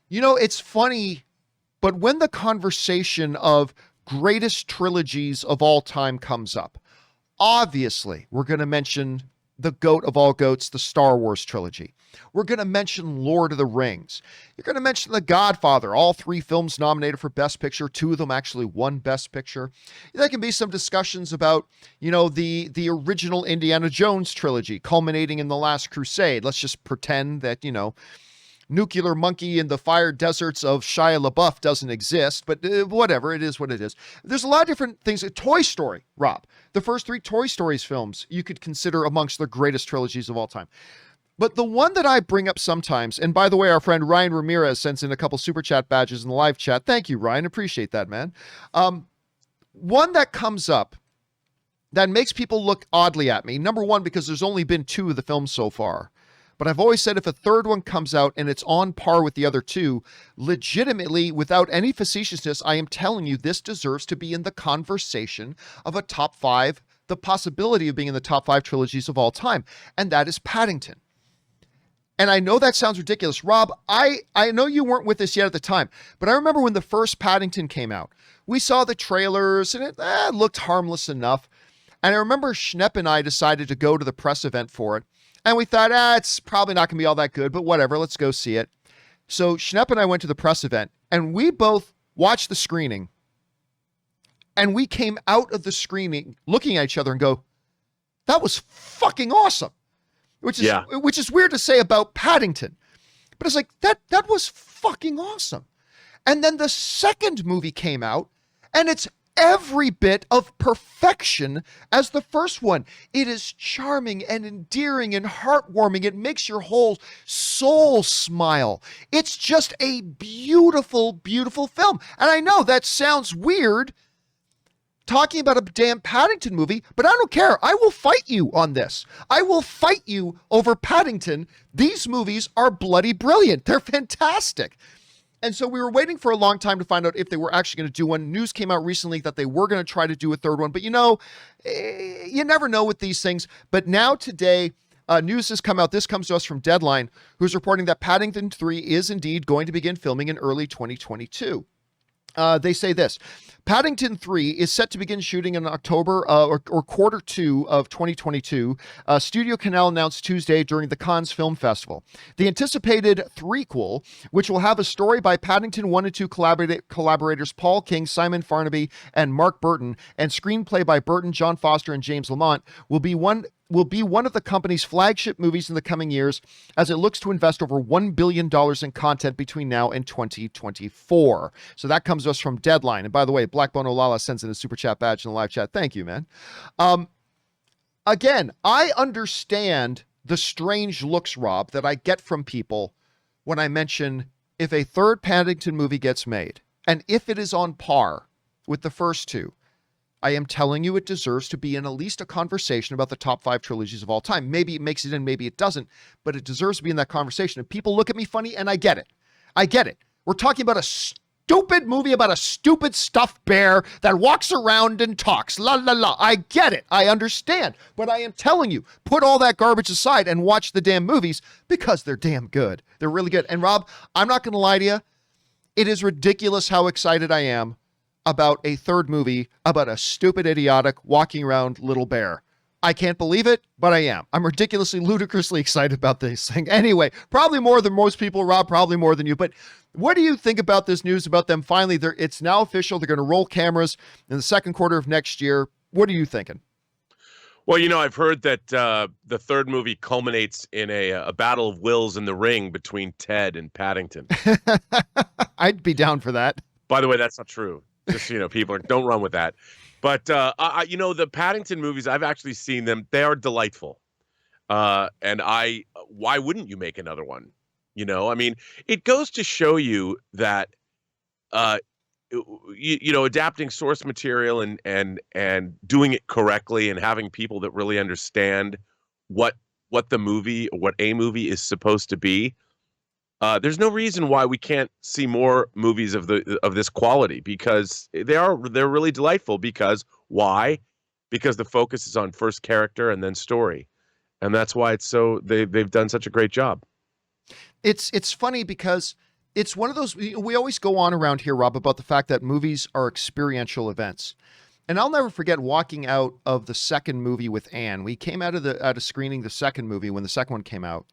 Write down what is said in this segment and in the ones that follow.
It's funny, but when the conversation of greatest trilogies of all time comes up, obviously we're going to mention the goat of all goats, the Star Wars trilogy. We're going to mention Lord of the Rings. You're going to mention The Godfather, all 3 films nominated for Best Picture, 2 of them actually won Best Picture. There can be some discussions about, the original Indiana Jones trilogy culminating in The Last Crusade. Let's just pretend that, Nuclear Monkey in the Fire Deserts of Shia LaBeouf doesn't exist, but whatever, it is what it is. There's a lot of different things. Toy Story, Rob. The first 3 Toy Stories films you could consider amongst the greatest trilogies of all time. But the one that I bring up sometimes, and by the way, our friend Ryan Ramirez sends in a couple super chat badges in the live chat. Thank you, Ryan. Appreciate that, man. One that comes up that makes people look oddly at me. Number one, because there's only been 2 of the films so far. But I've always said if a third one comes out and it's on par with the other 2, legitimately, without any facetiousness, I am telling you, this deserves to be in the conversation of a top 5, the possibility of being in the top 5 trilogies of all time. And that is Paddington. And I know that sounds ridiculous. Rob, I know you weren't with us yet at the time, but I remember when the first Paddington came out, we saw the trailers and it looked harmless enough. And I remember Schnepp and I decided to go to the press event for it. And we thought, it's probably not going to be all that good, but whatever, let's go see it. So Schnepp and I went to the press event, and we both watched the screening. And we came out of the screening looking at each other and go, that was fucking awesome. Which is weird to say about Paddington. But it's like, that was fucking awesome. And then the second movie came out, and it's every bit of perfection as the first one. It is charming and endearing and heartwarming. It makes your whole soul smile. It's just a beautiful, beautiful film. And I know that sounds weird talking about a damn Paddington movie, but I don't care. I will fight you on this. I will fight you over Paddington. These movies are bloody brilliant. They're fantastic. And so we were waiting for a long time to find out if they were actually going to do one. News came out recently that they were going to try to do a third one. But you never know with these things. But now today, news has come out. This comes to us from Deadline, who's reporting that Paddington 3 is indeed going to begin filming in early 2022. They say this: Paddington 3 is set to begin shooting in October or quarter 2 of 2022. Studio Canal announced Tuesday during the Cannes Film Festival. The anticipated threequel, which will have a story by Paddington 1 and 2 collaborators Paul King, Simon Farnaby, and Mark Burton, and screenplay by Burton, John Foster, and James Lamont, will be one of the company's flagship movies in the coming years as it looks to invest over $1 billion in content between now and 2024. So that comes to us from Deadline. And by the way, Blackbone Olala sends in a super chat badge in the live chat. Thank you, man. Again, I understand the strange looks, Rob, that I get from people when I mention if a third Paddington movie gets made, and if it is on par with the first 2, I am telling you it deserves to be in at least a conversation about the top 5 trilogies of all time. Maybe it makes it in, maybe it doesn't, but it deserves to be in that conversation. And people look at me funny, and I get it. We're talking about a stupid movie about a stupid stuffed bear that walks around and talks. La, la, la. I get it. I understand. But I am telling you, put all that garbage aside and watch the damn movies because they're damn good. They're really good. And Rob, I'm not going to lie to you. It is ridiculous how excited I am about a third movie about a stupid, idiotic, walking around little bear. I can't believe it, but I am. I'm ridiculously, ludicrously excited about this thing. Anyway, probably more than most people, Rob, probably more than you. But what do you think about this news about them finally? It's now official. They're going to roll cameras in the second quarter of next year. What are you thinking? Well, I've heard that the third movie culminates in a battle of wills in the ring between Ted and Paddington. I'd be down for that. By the way, that's not true. Just, people don't run with that. But, the Paddington movies, I've actually seen them. They are delightful. And why wouldn't you make another one? It goes to show you that, adapting source material and doing it correctly and having people that really understand what the movie or what a movie is supposed to be. There's no reason why we can't see more movies of this quality, because they're really delightful. Because why? Because the focus is on first character and then story, and that's why they've done such a great job. It's funny because it's one of those, we always go on around here, Rob, about the fact that movies are experiential events. And I'll never forget walking out of the second movie with Anne. We came out of screening the second movie when the second one came out.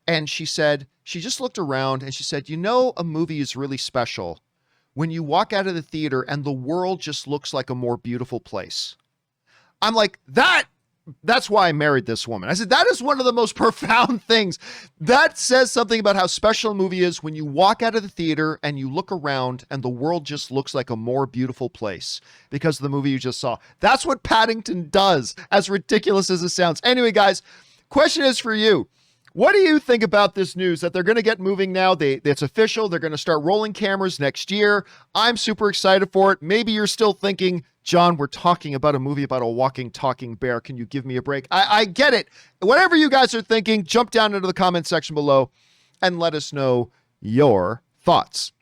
And she said, she just looked around and she said, you know, a movie is really special when you walk out of the theater and the world just looks like a more beautiful place. I'm like, that's why I married this woman. I said, that is one of the most profound things. That says something about how special a movie is when you walk out of the theater and you look around and the world just looks like a more beautiful place because of the movie you just saw. That's what Paddington does, as ridiculous as it sounds. Anyway, guys, question is for you. What do you think about this news that they're going to get moving now? It's official. They're going to start rolling cameras next year. I'm super excited for it. Maybe you're still thinking, John, we're talking about a movie about a walking, talking bear. Can you give me a break? I get it. Whatever you guys are thinking, jump down into the comment section below and let us know your thoughts.